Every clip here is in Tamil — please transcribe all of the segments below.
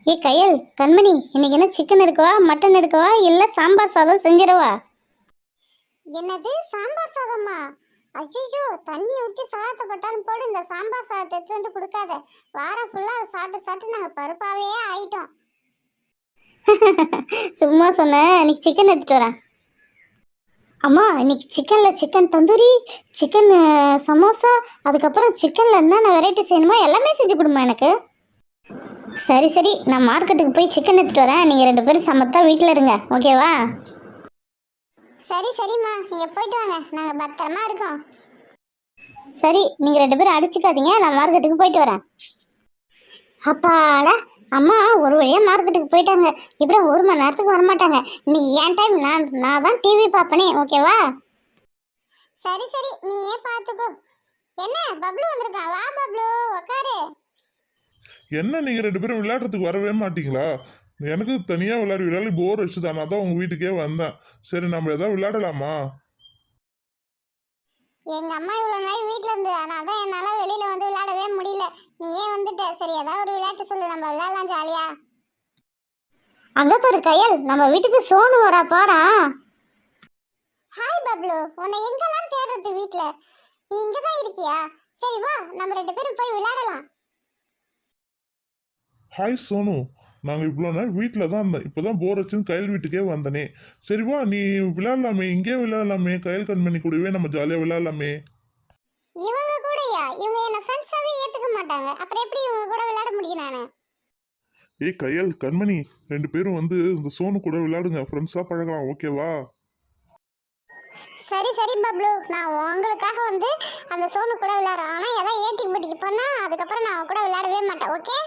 ஏ கையல் கண்மணி, இன்னைக்கு என்ன சிக்கன் எடுக்கவா மட்டன் எடுக்கவா இல்லை சாம்பார் சாதம் செஞ்சிடவா? என்னது சாம்பார் சாதமா? ஐயோ, தண்ணி ஊற்றி சாதத்தை போட்டாலும் போடு, இந்த சாம்பார் சாதத்தை எடுத்துட்டு வந்து கொடுக்காத. வாரம் ஃபுல்லாக சாப்பிட்டு சாப்பிட்டு நாங்கள் பருப்பாவே ஆயிட்டோம். சும்மா சொன்னேன், இன்னைக்கு சிக்கன் எடுத்துட்டு வரேன். அம்மா, இன்னைக்கு சிக்கனில் சிக்கன் தந்தூரி, சிக்கன் சமோசா, அதுக்கப்புறம் சிக்கனில் என்னென்ன வெரைட்டி செய்யணுமோ எல்லாமே செஞ்சு கொடுமா எனக்கு. சரி சரி, நான் மார்க்கெட்டுக்கு போய் சிக்கன் எடுத்துகிட்டு வரேன். நீங்கள் 2 பேரும் சமத்தா வீட்டில் இருங்க, ஓகேவா? சரி சரிம்மா, நீங்கள் போயிட்டு வாங்க, நாங்கள் பத்திரமா இருக்கோம். சரி, நீங்கள் 2 பேரும் அடிச்சுக்காதீங்க, நான் மார்க்கெட்டுக்கு போயிட்டு வரேன். அப்பாடா, அம்மா ஒரு வழியாக மார்க்கெட்டுக்கு போயிட்டாங்க. இப்போ 1 மணி நேரத்துக்கு வரமாட்டாங்க. இன்னைக்கு என் டைம், நான் தான் டிவி பார்ப்பனே, ஓகேவா? சரி சரி, நீயே பார்த்துக்கோ. என்ன பப்ளு வந்திருக்கா? வா பப்ளு, உக்காரு. என்ன நீங்க 2 பேரும் விளையாடுறதுக்கு வரவே மாட்டீங்களா? எனக்கு தனியா விளையாடி போர் அடிச்சுது. நான் தான் உங்க வீட்டுக்கே வந்தேன். சரி, நம்ம ஏதாவது விளையாடலாமா? எங்க அம்மா இவ்வளவு நாள் வீட்டுல இருந்து, அதனால தான் என்னால வெளியில வந்து விளையாடவே முடியல. நீயே வந்துட்ட, சரி ஏதாவது ஒரு விளையாட்டு சொல்லு, நம்ம விளையாடலாம் ஜாலியா. அங்க பாரு கையல், நம்ம வீட்டுக்கு சோனு வரா பாரா. ஹாய் பப்ளு, உன்னை எங்கெல்லாம் தேடுறது வீட்டுல? நீ இங்கதான் இருக்கியா? சரி வா, நம்ம 2 பேரும் போய் விளையாடலாம். ஹாய் சோனு, நாங்க இவ்வளோ நாள் வீட்டில் தான் இருந்தோம். இப்போதான் போர் அடிச்சுன்னு கையல் வீட்டுக்கே வந்தனே. சரி வா, நீ விளையாடலாமே, இங்கே விளையாடலாமே, கையல் கண்மணி கூடவே நம்ம ஜாலியாக விளையாடலாமே. இவங்க கூடயா? இவங்க என்ன ஃப்ரெண்ட்ஸாவே ஏத்துக்க மாட்டாங்க. அப்புறம் எப்படி இவங்க கூட விளையாட முடியும் நானு? ஏய் கையல் கண்மணி, 2 பேரும் வந்து இந்த சோனு கூட விளையாடுங்க, ஃப்ரெண்ட்ஸாக பழகலாம், ஓகேவா? சரி சரி பப்ளு, நான் உங்களுக்காக வந்து அந்த சோனு கூட விளையாடுறேன். ஆனா ஏதாவது ஏட்டிங் பட்டிக்கு பண்ணா அதுக்கப்புறம் நான் அவன் கூட விளையாடவே மாட்டேன், ஓகே?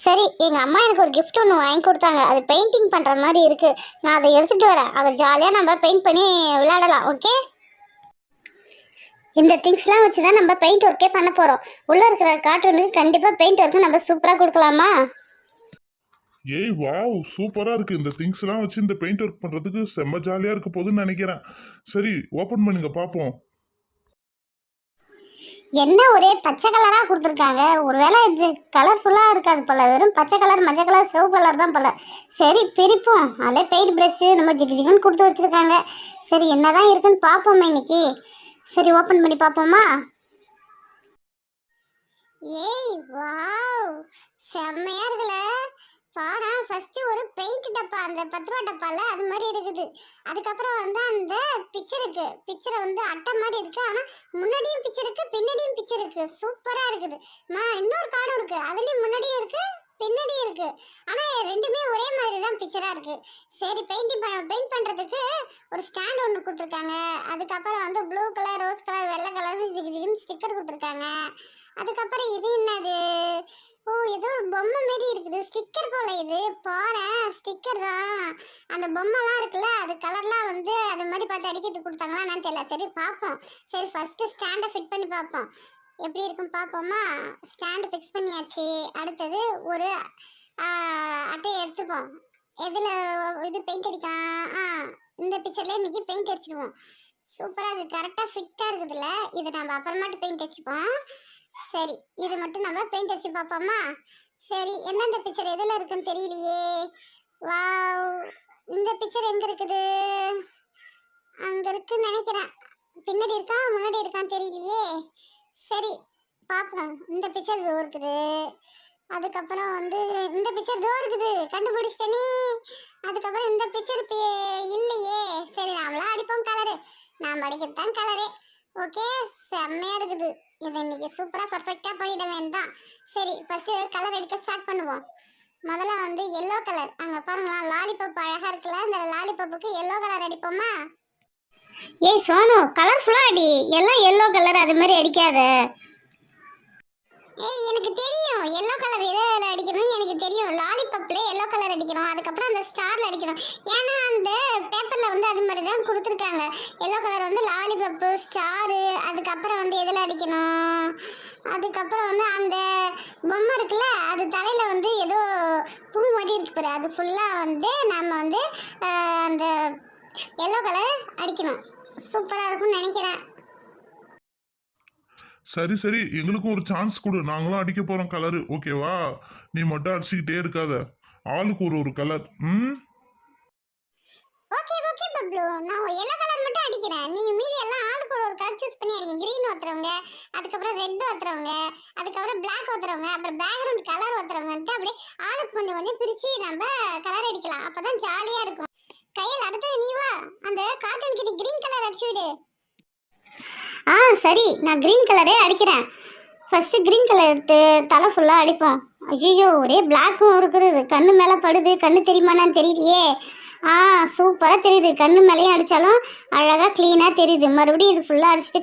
சரி, எங்க அம்மா எனக்கு ஒரு gift ஒன்று வாங்கி கொடுத்தாங்க. அது பெயிண்டிங் பண்ற மாதிரி இருக்கு. நான் அதை எடுத்துட்டு வரேன். அதை ஜாலியா நம்ம பெயிண்ட் பண்ணி விளையாடலாம், ஓகே? இந்த திங்ஸ்லாம் வச்சு தான் நம்ம பெயிண்ட் ஒர்க்கே பண்ண போறோம். உள்ள இருக்கிற கார்ட்டூனுக்கு கண்டிப்பா பெயிண்ட் ஒர்க்கு நம்ம சூப்பரா கொடுக்கலாமா? ஏய் வாவ், சூப்பராக இருக்குது. இந்த திங்ஸ்லாம் வச்சு இந்த பெயிண்ட் ஒர்க் பண்ணுறதுக்கு செம்ம ஜாலியாக இருக்க போகுதுன்னு நினைக்கிறேன். சரி, ஓப்பன் பண்ணுங்க பார்ப்போம். என்ன ஒரே பச்சை கலரா கொடுத்துருக்காங்க. ஒருவேளை இது கலர்ஃபுல்லா இருக்காது போல, வெறும் பச்சை கலர், மஞ்சள் கலர், சிவப்பு கலர் தான் போல. சரி பிரிப்போம். அதே பெயிண்ட் ப்ரஷ் நம்ம ஜிகு ஜிகுன்னு கொடுத்து வச்சிருக்காங்க. சரி, என்னதான் இருக்குன்னு பார்ப்போமே இன்னைக்கு. சரி, ஓப்பன் பண்ணி பார்ப்போமா? ஏய் வாவ், செம்மையா இருக்குல்ல. பாரா, ஃபர்ஸ்ட் ஒரு பெயிண்ட் டப்பா, அந்த 10 ரூபா டப்பால அது மாதிரி இருக்குது. அதுக்கப்புறம் வந்து அந்த பிக்சர் இருக்கு. பிக்சர் வந்து அட்டை மாதிரி இருக்கு. ஆனா முன்னாடியும் பிக்சர் இருக்கு, பின்னாடியும் பிக்சர் இருக்கு. சூப்பரா இருக்குது. இன்னொரு கார்டும் இருக்கு, அதுலயும் முன்னாடியும் இருக்கு, பின்னாடியும் இருக்கு. ஆனா ரெண்டுமே ஒரே மாதிரி தான் பிக்சரா இருக்கு. சரி, பெயிண்ட் பண்றதுக்கு ஒரு ஸ்டாண்ட் ஒன்று கொடுத்துருக்காங்க. அதுக்கப்புறம் வந்து ப்ளூ கலர், ரோஸ் கலர், வெள்ளை கலர் ஸ்டிக்கர் கொடுத்துருக்காங்க. அதுக்கப்புறம் இது என்னது? ஓ, ஏதோ ஒரு பொம்மை மாதிரி இருக்குது. ஸ்டிக்கர் போல இது. பாரு, ஸ்டிக்கர் தான். அந்த பொம்மைலாம் இருக்குல்ல, அது கலர்லாம் வந்து அது மாதிரி பார்த்து அடிக்கிறதுக்கு கொடுத்தாங்களா என்னன்னு தெரியல. சரி பார்ப்போம். சரி, ஃபர்ஸ்ட் ஸ்டாண்டை ஃபிட் பண்ணி பார்ப்போம், எப்படி இருக்குன்னு பார்ப்போமா? ஸ்டாண்டு ஃபிக்ஸ் பண்ணியாச்சு. அடுத்தது ஒரு அட்டையை எடுத்துப்போம். எதில் இது பெயிண்ட் அடிக்கலாம்? இந்த பிக்சர்லேயே இன்னைக்கு பெயிண்ட் அடிச்சிடுவோம். சூப்பராக இருக்குது, கரெக்டாக ஃபிட்டாக இருக்குதுல்ல. இது நம்ம அப்புறமாட்டு பெயிண்ட் அடிச்சுப்போம். சரி, இது மட்டும் நம்ம பெயிண்ட் அடிச்சு பார்ப்போமா? சரி, எந்தெந்த பிக்சர் எதில் இருக்குன்னு தெரியலையே. வாவ், இந்த பிக்சர் எங்கே இருக்குது? அங்கே இருக்குன்னு நினைக்கிறேன். பின்னாடி இருக்கா முன்னாடி இருக்கான்னு தெரியலையே. சரி பார்ப்போம். இந்த பிக்சர் இதோ இருக்குது. அதுக்கப்புறம் வந்து இந்த பிக்சர் இதோ இருக்குது, கண்டுபிடிச்சிட்டனே. அதுக்கப்புறம் இந்த பிக்சர் இல்லையே. சரி, நாமளாம் அடிப்போம் கலரு. நாம் அடிக்கிறது தான் கலரே. ஓகே, செம்மையாக இருக்குது. இது இன்னைக்கு சூப்பராக பர்ஃபெக்டாக பண்ணிட வேண்டாம். சரி, ஃபஸ்ட்டு கலர் அடிக்க ஸ்டார்ட் பண்ணுவோம். முதல்ல வந்து எல்லோ கலர். அங்கே பாருங்களா, லாலிபப் அழகாக இருக்குல்ல. அந்த லாலிபப்புக்கு எல்லோ கலர் அடிப்போமா? ஏய் சோனு, கலர்ஃபுல்லா அடி, எல்லாம் எல்லோ கலர் அது மாதிரி அடிக்காத. ஏய், எனக்கு தெரியும் எல்லோ கலர் எதில் அடிக்கணும்னு எனக்கு தெரியும். லாலிபப்ல எல்லோ கலர் அடிக்கணும். அதுக்கப்புறம் அந்த ஸ்டார்ல அடிக்கணும். ஏன்னா அந்த பேப்பர்ல வந்து அது மாதிரி தான் கொடுத்துருக்காங்க. எல்லோ கலர் வந்து லாலிபப்பு, ஸ்டாரு. அதுக்கப்புறம் வந்து எதில் அடிக்கணும்? அதுக்கப்புறம் வந்து அந்த பொம்மை இருக்குல்ல, அது தலையில வந்து ஏதோ பூ மாதிரி இருக்கு பாரு, அது ஃபுல்லா வந்து நம்ம வந்து அந்த எல்லோ கலர் அடிக்கணும். சூப்பராக இருக்கும்னு நினைக்கிறேன். சரி சரி, எங்களுக்கும் ஒரு சான்ஸ் கொடு, நாங்களும் அடிக்க போறோம் கலரு, ஓகேவா? நீ மட்டும் அடிச்சுக்கிட்டே இருக்காத. ஆளுக்கு ஒரு கலர். ம். ஓகே ஓகே பப்ளு, நான் எல்லோ கலர் மட்டும் அடிக்கிறேன். நீங்க மீதி எல்லாம் ஆளுக்கு ஒரு கலர் சூஸ் பண்ணி அடிங்க. கிரீன் ஊத்துறவங்க, அதுக்கப்புறம் ரெட் ஊத்துறவங்க, அதுக்கப்புறம் பிளாக் ஊத்துறவங்க, அப்புறம் பேக்ரவுண்ட் கலர் ஊத்துறவங்கன்ட்டு அப்படியே ஆளுக்கு கொஞ்சம் கொஞ்சம் பிரிச்சு நம்ம கலர் அடிக்கலாம். அப்பதான் ஜாலியா இருக்கும். கையில் அடுத்தது நீ வா, அந்த கார்ட்டூன் கிட்ட கிரீன் கலர் அடிச்சு விடு. ஆ சரி, நான் க்ரீன் கலரே அடிக்கிறேன். ஃபஸ்ட்டு க்ரீன் கலர் எடுத்து தலை ஃபுல்லாக அடிப்போம். ஐயோ, ஒரே பிளாக்கும் இருக்கிறது. கண்ணு மேலே படுது, கண்ணு தெரியுமான்னு தெரியலையே. ஆ சூப்பராக தெரியுது. கண்ணு மேலேயும் அடித்தாலும் அழகாக க்ளீனாக தெரியுது. மறுபடியும் இது ஃபுல்லாக அடிச்சுட்டு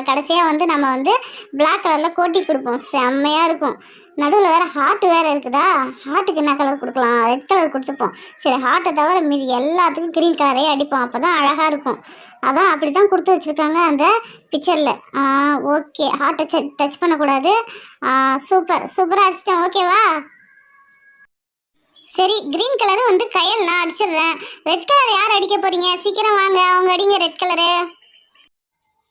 கடைசியாக வந்து நம்ம வந்து பிளாக் கலரில் கோட்டி கொடுப்போம். செம்மையாக இருக்கும். நடுவில் வேறு ஹார்ட் வேறு இருக்குதா? ஹார்ட்டுக்கு என்ன கலர் கொடுக்கலாம்? ரெட் கலர் கொடுத்துப்போம். சரி, ஹார்ட்டை தவிர மீதி எல்லாத்துக்கும் க்ரீன் கலரே அடிப்போம். அப்போ தான் அழகாக இருக்கும். அதான் அப்படி தான் கொடுத்து வச்சுருக்காங்க அந்த பிக்சரில். ஓகே, ஹார்ட்டை டச் பண்ணக்கூடாது. சூப்பர் சூப்பராக அடிச்சிட்டேன். ஓகேவா? சரி, க்ரீன் கலரு வந்து கையில் நான் அடிச்சிடுறேன். ரெட் கலர் யார் அடிக்க போகிறீங்க? சீக்கிரம் வாங்க, அவங்க அடிங்க ரெட் கலரு.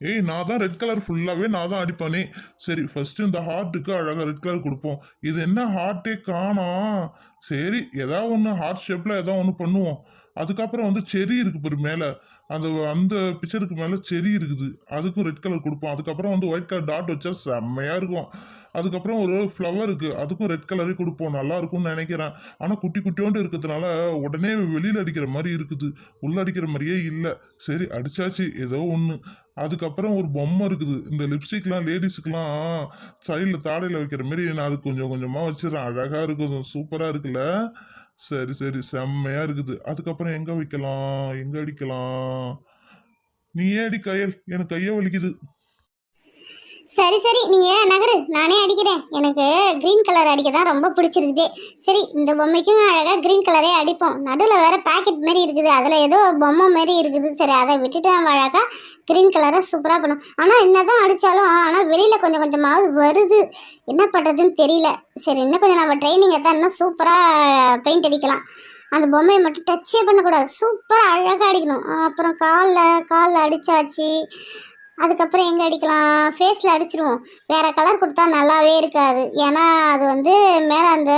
ஏய், நான் தான் ரெட் கலர் ஃபுல்லாகவே நான் தான் அடிப்பானே. சரி, ஃபர்ஸ்ட் இந்த ஹார்ட்டுக்கு அழகாக ரெட் கலர் கொடுப்போம். இது என்ன ஹார்ட்டே காணோம். சரி, ஏதாவது ஒன்று ஹார்ட் ஷேப்பில் ஏதாவது ஒன்று பண்ணுவோம். அதுக்கப்புறம் வந்து செரி இருக்கு பாரு மேலே. அந்த அந்த பிக்சருக்கு மேலே செரி இருக்குது, அதுக்கும் ரெட் கலர் கொடுப்போம். அதுக்கப்புறம் வந்து ஒயிட் கலர் டாட் வச்சா செம்மையாக இருக்கும். அதுக்கப்புறம் ஒரு ஃப்ளவர் இருக்குது, அதுக்கும் ரெட் கலரே கொடுப்போம். நல்லா இருக்கும்னு நினைக்கிறேன். ஆனால் குட்டி குட்டியோண்டு இருக்கிறதுனால உடனே வெளியில் அடிக்கிற மாதிரி இருக்குது, உள்ள அடிக்கிற மாதிரியே இல்லை. சரி, அடிச்சாச்சு ஏதோ ஒன்று. அதுக்கப்புறம் ஒரு பொம்மை இருக்குது. இந்த லிப்ஸ்டிக்லாம் லேடிஸுக்கெல்லாம் சைடில் தாடையில் வைக்கிற மாதிரி நான் அது கொஞ்சம் கொஞ்சமாக வச்சிடறேன். அழகாக இருக்குது, சூப்பராக இருக்குல்ல? சரி சரி, செம்மையாக இருக்குது. அதுக்கப்புறம் எங்கே வைக்கலாம், எங்கே அடிக்கலாம்? நீ ஏடி கையல், எனக்கு கையை வலிக்குது. சரி சரி, நீங்கள் நகரு, நானே அடிக்கிறேன். எனக்கு க்ரீன் கலர் அடிக்க தான் ரொம்ப பிடிச்சிருக்குது. சரி, இந்த பொம்மைக்கும் அழகாக க்ரீன் கலரே அடிப்போம். நடுவில் வேறு பேக்கெட் மாரி இருக்குது, அதில் ஏதோ பொம்மை மாரி இருக்குது. சரி, அதை விட்டுட்டு நம்ம அழகாக க்ரீன் கலரை சூப்பராக பண்ணும். ஆனால் என்ன தான் அடித்தாலும் ஆனால் வெளியில் கொஞ்சம் கொஞ்சமாவது வருது. என்ன பண்ணுறதுன்னு தெரியல. சரி, இன்னும் கொஞ்சம் நம்ம ட்ரைனிங் தான், இன்னும் சூப்பராக பெயிண்ட் அடிக்கலாம். அந்த பொம்மையை மட்டும் டச்சே பண்ணக்கூடாது, சூப்பராக அழகாக அடிக்கணும். அப்புறம் காலில் அடித்தாச்சு. அதுக்கப்புறம் எங்கே அடிக்கலாம்? ஃபேஸில் அடிச்சிருவோம். வேறு கலர் கொடுத்தா நல்லாவே இருக்காது. ஏன்னா அது வந்து மேலே அந்த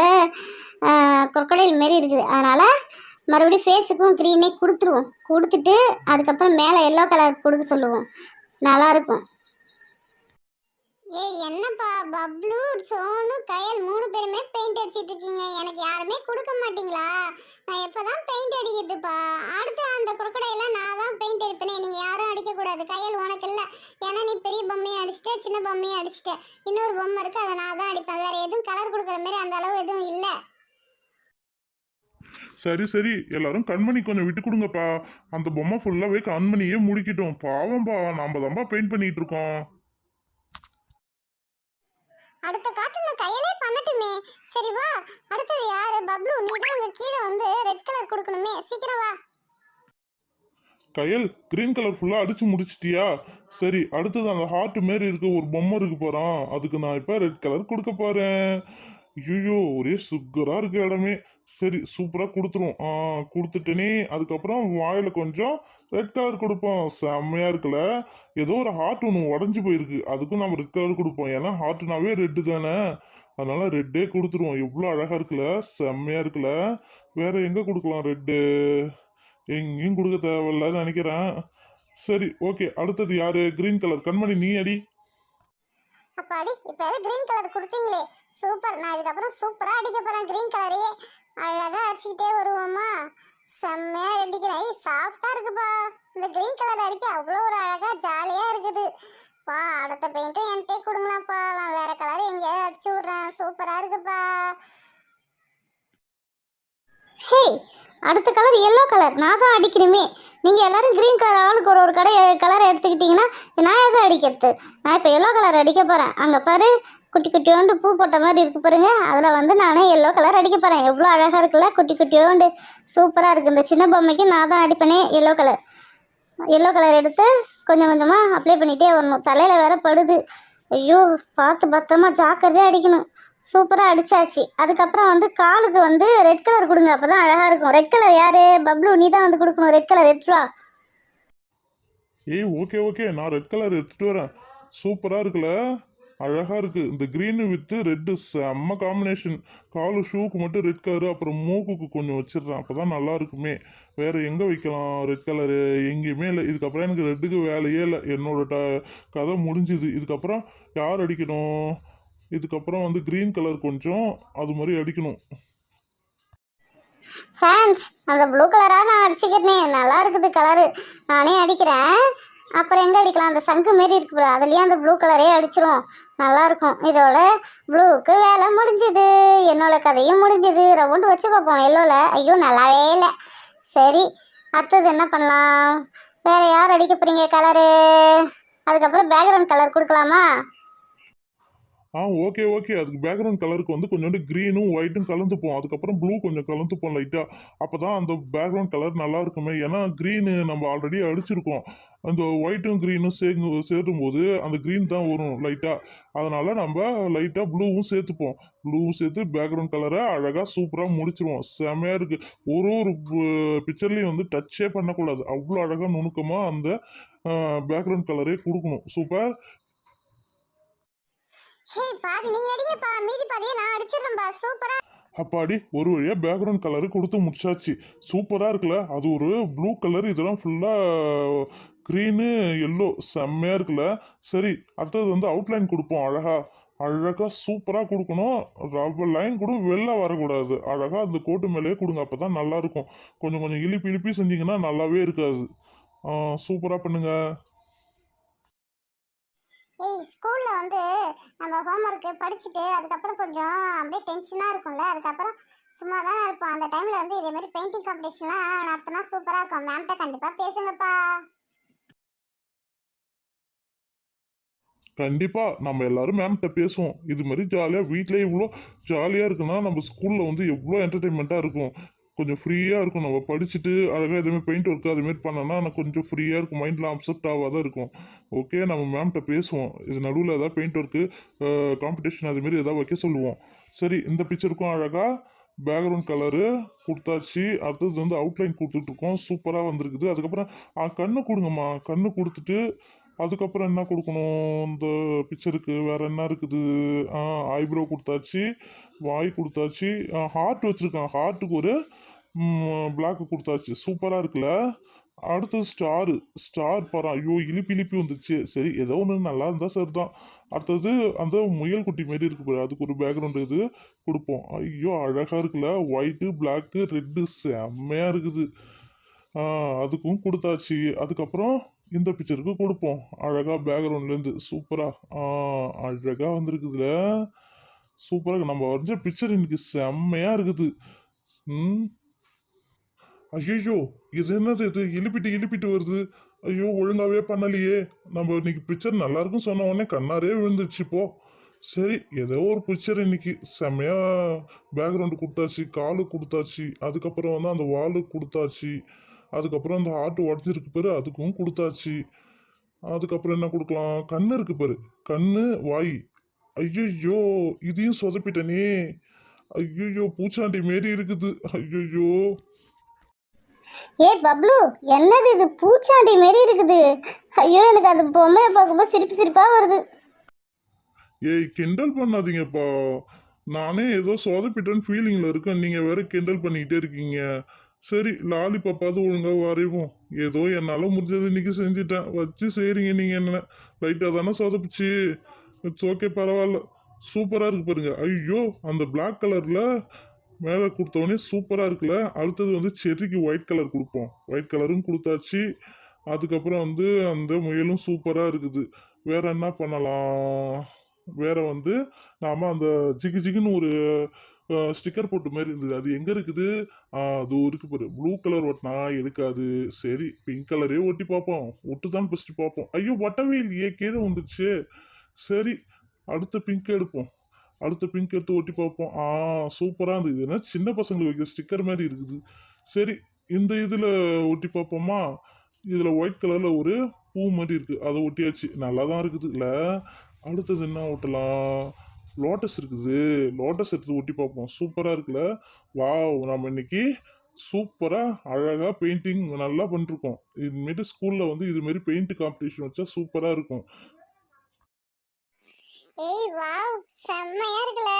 கொக்கடையில் மாரி இருக்குது. அதனால் மறுபடியும் ஃபேஸுக்கும் க்ரீனே கொடுத்துருவோம். கொடுத்துட்டு அதுக்கப்புறம் மேலே எல்லோ கலர் கொடுக்க சொல்லுவோம். நல்லாயிருக்கும். ஏய் என்னப்பா, பப்ளு, சோனு, கயல் 3 பேருமே பெயிண்ட் அடிச்சிட்டு இருக்கீங்க. எனக்கு யாருமே கொடுக்க மாட்டீங்களா? நான் எப்பதான் பெயிண்ட் அடிக்கிறதுப்பா? அடுத்து அந்த குரக்கடையெல்லாம் நான் தான் பெயிண்ட் அடிப்பேனே, நீங்க யாரும் அடிக்க கூடாது. கயல் உனக்கு இல்ல, ஏன்னா நீ பெரிய பொம்மையை அடிச்சிட்ட, சின்ன பொம்மையை அடிச்சிட்ட. இன்னொரு பொம்மை இருக்கு, அதை நான் தான் அடிப்பேன். வேற எதுவும் கலர் கொடுக்குற மாதிரி அந்த அளவு எதுவும் இல்லை. சரி சரி, எல்லாரும் கண்மணி கொஞ்சம் விட்டு கொடுங்கப்பா. அந்த பொம்மை ஃபுல்லாகவே கண்மணியே முடிக்கிட்டோம். பாவம்பா, நாம தான்ப்பா பெயிண்ட் பண்ணிட்டு இருக்கோம். அடுத்த கார்ட்டூன் கையிலே பண்ணட்டுமே. சரி வா, அடுத்தது யாரு? பப்ளு, நீ தான் அங்க கீழே வந்து ரெட் கலர் கொடுக்கணுமே, சீக்கிரம் வா. கையல், கிரீன் கலர் ஃபுல்லாக அடிச்சு முடிச்சிட்டியா? சரி, அடுத்தது அந்த ஹார்ட் மாரி இருக்க ஒரு பொம்மை இருக்கு போகிறான், அதுக்கு நான் இப்போ ரெட் கலர் கொடுக்க போகிறேன். ஐயோ, ஒரே சுகராக இருக்கு இடமே. சரி, சூப்பராக கொடுத்துருவோம். கொடுத்துட்டேனே. அதுக்கப்புறம் வாயில் கொஞ்சம் ரெட் கலர் கொடுப்போம். செம்மையாக இருக்குல்ல? ஏதோ ஒரு ஹார்ட் ஒன்று உடஞ்சி போயிருக்கு, அதுக்கும் நம்ம ரெட் கலர் கொடுப்போம். ஏன்னா ஹார்ட்னாவே ரெட்டு தானே, அதனால ரெட்டே கொடுத்துருவோம். எவ்வளோ அழகாக இருக்குல்ல? செம்மையாக இருக்குல்ல? வேற எங்கே கொடுக்கலாம் ரெட்டு? எங்கேயும் கொடுக்க தேவையில்லன்னு நினைக்கிறேன். சரி, ஓகே, அடுத்தது யாரு? கிரீன் கலர் கண்மணி, நீ அடி. அப்பாடி, இப்போ எது கிரீன் கலர் கொடுத்தீங்களே, சூப்பர். நான் இதுக்கப்புறம் சூப்பராக அடிக்க போகிறேன் கிரீன் கலரே. அழகாக அடிச்சுக்கிட்டே வருவோமா? செம்மையாக அடிக்கிறேன். சாஃப்டாக இருக்குப்பா. இந்த கிரீன் கலர் அடிக்க அவ்வளோ ஒரு அழகாக ஜாலியாக இருக்குது. பா, அடுத்த பெயிண்ட்டும் என்கிட்டே கொடுங்களாப்பா, நான் வேற கலர் எங்கேயாவது அடிச்சு விட்றேன். சூப்பராக இருக்குப்பா. ஹே, அடுத்த கலர் எல்லோ கலர் நான் தான் அடிக்கணுமே. நீங்கள் எல்லோரும் க்ரீன் கலர் ஆளுக்கு ஒரு கலரை எடுத்துக்கிட்டிங்கன்னா நான் எதை அடிக்கிறது? நான் இப்போ எல்லோ கலர் அடிக்க போகிறேன். அங்கே பாரு, குட்டி குட்டியோண்டு பூ போட்ட மாதிரி இருக்கு பாருங்க, அதில் வந்து நான் எல்லோ கலர் அடிக்க போகிறேன். எவ்வளோ அழகாக இருக்குல்ல? குட்டி குட்டியோண்டு சூப்பராக இருக்குது. இந்த சின்ன பொம்மைக்கு நான் தான் அடிப்பேனே எல்லோ கலர். எல்லோ கலர் எடுத்து கொஞ்சம் கொஞ்சமாக அப்ளை பண்ணிகிட்டே வரணும். தலையில் வேற படுது. ஐயோ, பார்த்து பத்திரமா ஜாக்கிரதையாக அடிக்கணும். சூப்பராக அடித்தாச்சு. அதுக்கப்புறம் வந்து காலுக்கு வந்து ரெட் கலர் கொடுங்க, அப்போ தான் அழகாக இருக்கும். ரெட் கலர் யார்? பப்ளு, நீ தான் வந்து கொடுக்கணும். ரெட் கலர் எடுத்துட்டு வா. ஏய், ஓகே ஓகே, நான் ரெட் கலர் எடுத்துட்டு வரேன். சூப்பராக இருக்குல்ல? அழகா இருக்கு. இந்த கிரீன் வித் ரெட் செம்ம காம்பினேஷன். காலு ஷூக்கு மட்டும் ரெட் கலரு, அப்புறம் மூக்குக்கு கொஞ்சம் வச்சிடுறேன். அப்பதான் நல்லா இருக்குமே. வேற எங்க வைக்கலாம் ரெட் கலரு? எங்கேயுமே இல்லை. இதுக்கப்புறம் எனக்கு ரெட்டுக்கு வேலையே இல்லை. என்னோட கதை முடிஞ்சுது. இதுக்கப்புறம் யார் அடிக்கணும்? இதுக்கப்புறம் வந்து கிரீன் கலர் கொஞ்சம் அது மாதிரி அடிக்கணும். ஃப்ரெண்ட்ஸ், அந்த ப்ளூ கலராக நான் அடிச்சுக்கிறேன். நல்லா இருக்குது கலரு. நானே அடிக்கிறேன். அப்புறம் எங்கே அடிக்கலாம்? அந்த சங்கு மாரி இருக்கு ப்ரோ, அதுலேயே அந்த ப்ளூ கலரே அடிச்சிரும். நல்லா இருக்கும். இதோட ப்ளூவுக்கு வேலை முடிஞ்சுது. என்னோட கதையும் முடிஞ்சுது. ரவுண்டு வச்சு பார்ப்போம் எல்லோவில். ஐயோ நல்லாவே இல்லை. சரி, அடுத்தது என்ன பண்ணலாம்? வேற யார் அடிக்க போறீங்க கலரு? அதுக்கப்புறம் பேக்ரவுண்ட் கலர் கொடுக்கலாமா? Okay okay. அதுக்கு பேக்ரவுண்ட் கலருக்கு வந்து கொஞ்சோண்டு க்ரீனும் ஒயிட்டும் கலந்துப்போம். அதுக்கப்புறம் ப்ளூ கொஞ்சம் கலந்துப்போம் லைட்டாக. அப்போ தான் அந்த பேக்ரவுண்ட் கலர் நல்லா இருக்குமே. ஏன்னா க்ரீனு நம்ம ஆல்ரெடி அடிச்சிருக்கோம். அந்த ஒயிட்டும் க்ரீனும் சேரும்போது அந்த க்ரீன் தான் வரும் லைட்டாக. அதனால நம்ம லைட்டாக ப்ளூவும் சேர்த்துப்போம். ப்ளூவும் சேர்த்து பேக்ரவுண்ட் கலரை அழகாக சூப்பராக முடிச்சிருவோம். செமையாக இருக்குது. ஒரு ஒரு பிக்சர்லேயும் வந்து டச்சே பண்ணக்கூடாது. அவ்வளோ அழகாக நுணுக்கமாக அந்த பேக்ரவுண்ட் கலரே கொடுக்கணும். சூப்பர். ஹே, பாதி நீங்க அடிங்கப்பா, மீதி பாதியை நான் அடிச்சிடுறேன்பா. சூப்பரா. அப்பாடி ஒரு வழியாக பேக்ரவுண்ட் கலரு கொடுத்து முடிச்சாச்சு. சூப்பராக இருக்குல்ல? அது ஒரு ப்ளூ கலர், இதெல்லாம் ஃபுல்லாக க்ரீனு எல்லோ, செம்மையாக இருக்குல்ல? சரி, அடுத்தது வந்து அவுட்லைன் கொடுப்போம். அழகாக சூப்பராக கொடுக்கணும். ரப்பர் லைன் கூட வெளில வரக்கூடாது. அழகாக அந்த கோட்டு மேலேயே கொடுங்க. அப்போ தான் நல்லாயிருக்கும். கொஞ்சம் கொஞ்சம் இழுப்பி இழுப்பி செஞ்சிங்கன்னா நல்லாவே இருக்காது. சூப்பராக பண்ணுங்க. ஏய், ஸ்கூல்ல வந்து நம்ம ஹோம்ஒர்க்கு படிச்சுட்டு அதுக்கப்புறம் கொஞ்சம் அப்படியே டென்ஷனாக இருக்கும்ல. அதுக்கப்புறம் சும்மா தான் இருப்போம். அந்த டைமில் வந்து இதே மாதிரி பெயிண்டிங் காம்படிஷன்லாம் நடத்தினா சூப்பராக இருக்கும். மேம்கிட்ட கண்டிப்பாக பேசுங்கப்பா. கண்டிப்பா நம்ம எல்லாரும் மேம்கிட்ட பேசுவோம். இது மாதிரி ஜாலியாக வீட்டிலேயே இவ்வளோ ஜாலியாக இருக்குன்னா நம்ம ஸ்கூலில் வந்து எவ்வளோ என்டர்டெயின்மெண்ட்டாக இருக்கும். கொஞ்சம் ஃப்ரீயாக இருக்கும். நம்ம படிச்சுட்டு அழகாக எதுவுமே பெயிண்ட் ஒர்க்கு அதுமாரி பண்ணோன்னா எனக்கு கொஞ்சம் ஃப்ரீயாக இருக்கும். மைண்ட்லாம் அப்செட் ஆகாத இருக்கும். ஓகே, நம்ம மேம்கிட்ட பேசுவோம். இது நடுவில் ஏதாவது பெயிண்ட் ஒர்க்கு காம்படிஷன் அதுமாரி ஏதாவது வைக்க சொல்லுவோம். சரி, இந்த பிக்சருக்கும் அழகாக பேக்ரவுண்ட் கலரு கொடுத்தாச்சு. அடுத்தது வந்து அவுட்லைன் கொடுத்துட்ருக்கோம். சூப்பராக வந்திருக்குது. அதுக்கப்புறம் கண்ணு கொடுங்கம்மா. கண்ணு கொடுத்துட்டு அதுக்கப்புறம் என்ன கொடுக்கணும் இந்த பிக்சருக்கு? வேற என்ன இருக்குது? ஐப்ரோ கொடுத்தாச்சு, வாய் கொடுத்தாச்சு, ஹார்ட் வச்சிருக்கான். ஹார்ட்டுக்கு ஒரு பிளாக் கொடுத்தாச்சு. சூப்பராக இருக்குல்ல? அடுத்தது ஸ்டாரு. ஸ்டார் பாரு, ஐயோ இலிப்பி இலிப்பி வந்துச்சு. சரி, ஏதோ ஒன்று நல்லா இருந்தால் சரி தான். அடுத்தது அந்த முயல் குட்டி மாரி இருக்கு பாரு, அதுக்கு ஒரு பேக்ரவுண்டு இது கொடுப்போம். ஐயோ அழகாக இருக்குல்ல? ஒயிட்டு பிளாக்கு ரெட்டு செம்மையாக இருக்குது. அதுக்கும் கொடுத்தாச்சு. அதுக்கப்புறம் இந்த பிக்சருக்கு கொடுப்போம். அழகாக பேக்ரவுண்ட்லேருந்து சூப்பராக அழகாக வந்திருக்குதுல? சூப்பராக நம்ம வரைஞ்ச பிக்சர் இன்னைக்கு செம்மையாக இருக்குது. ம். ஐயோ, இது என்னது? இது இழுப்பிட்டு இழுப்பிட்டு வருது. ஐயோ, ஒழுங்காவே பண்ணலையே. நம்ம இன்னைக்கு பிக்சர் நல்லா இருக்குன்னு சொன்ன உடனே கண்ணாரே விழுந்துச்சு போ. சரி, ஏதோ ஒரு பிக்சர் இன்னைக்கு செம்மையா பேக்ரவுண்டு கொடுத்தாச்சு, காலு கொடுத்தாச்சு, அதுக்கப்புறம் வந்து அந்த வாலு கொடுத்தாச்சு, அதுக்கப்புறம் அந்த ஹார்ட் உடஞ்சிருக்கு பாரு அதுக்கும் கொடுத்தாச்சு. அதுக்கப்புறம் என்ன கொடுக்கலாம்? கண்ணு இருக்கு பாரு, கண்ணு வாய். ஐயோ, இதையும் சொதப்பிட்டனே. ஐயோ, பூச்சாண்டி மாரி இருக்குது. ஐயோ. ஏ பப்ளு, என்னது இது? பூச்சாண்டி மாரி இருக்குது. ஐயோ, எனக்கு அந்த பொம்மையை பார்க்கும்போது சிரிப்பு சிரிப்பாக வருது. ஏய், கிண்டல் பண்ணாதீங்கப்பா. நானே ஏதோ சொதப்பிட்டேன்னு ஃபீலிங்கில் இருக்கேன். நீங்கள் வேற கிண்டல் பண்ணிக்கிட்டே இருக்கீங்க. சரி, லாலிபாப்பாவது ஒழுங்காக வரைவோம். ஏதோ என்னால் முடிஞ்சது இன்னைக்கு செஞ்சுட்டேன். வச்சு செய்கிறீங்க நீங்கள் என்ன. லைட்டாக தானே சொதப்பிச்சு. இட்ஸ் ஓகே, பரவாயில்ல. சூப்பராக இருக்கு பாருங்க. ஐயோ, அந்த Black கலரில் மேலே கொடுத்தவொடனே சூப்பராக இருக்குல்ல? அடுத்தது வந்து செர்ரிக்கு ஒயிட் கலர் கொடுப்போம். ஒயிட் கலரும் கொடுத்தாச்சு. அதுக்கப்புறம் வந்து அந்த முயலும் சூப்பராக இருக்குது. வேற என்ன பண்ணலாம்? வேற வந்து நாம அந்த ஜிகு ஜிகுன்னு ஒரு ஸ்டிக்கர் போட்டு மாதிரி இருந்தது. அது எங்க இருக்குது? அது இருக்கு பாரு. ப்ளூ கலர் ஒட்டினா எடுக்காது. சரி, பிங்க் கலரே ஒட்டி பார்ப்போம். ஒட்டுதான் ஃபர்ஸ்ட் பார்ப்போம். ஐயோ, ஒட்டவே இல்லையே, கீழே வந்துருச்சு. சரி, அடுத்த பிங்க் எடுப்போம். அடுத்த பிங்க் எடுத்து ஒட்டி பார்ப்போம். சூப்பராக இருந்தது. இது என்ன சின்ன பசங்களுக்கு வைக்கிற ஸ்டிக்கர் மாதிரி இருக்குது. சரி, இந்த இதில் ஒட்டி பார்ப்போமா? இதில் ஒயிட் கலரில் ஒரு பூ மாதிரி இருக்கு. அதை ஒட்டியாச்சு. நல்லா தான் இருக்குது இல்ல? அடுத்தது என்ன ஒட்டலாம்? லோட்டஸ் இருக்குது. லோட்டஸ் எடுத்து ஒட்டி பார்ப்போம். சூப்பராக இருக்குல்ல? வாவ், நம்ம இன்னைக்கு சூப்பராக அழகாக பெயிண்டிங் நல்லா பண்ணிருக்கோம். இதுமாரி ஸ்கூலில் வந்து இதுமாரி பெயிண்ட் காம்படிஷன் வச்சா சூப்பராக இருக்கும். ஏய் வாவ், செம்மையா இருக்குல.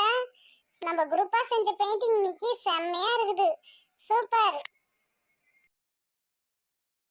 நம்ம குரூப்பா செஞ்ச பெயிண்டிங் இன்னைக்கு செம்மையா இருக்குது. சூப்பர்.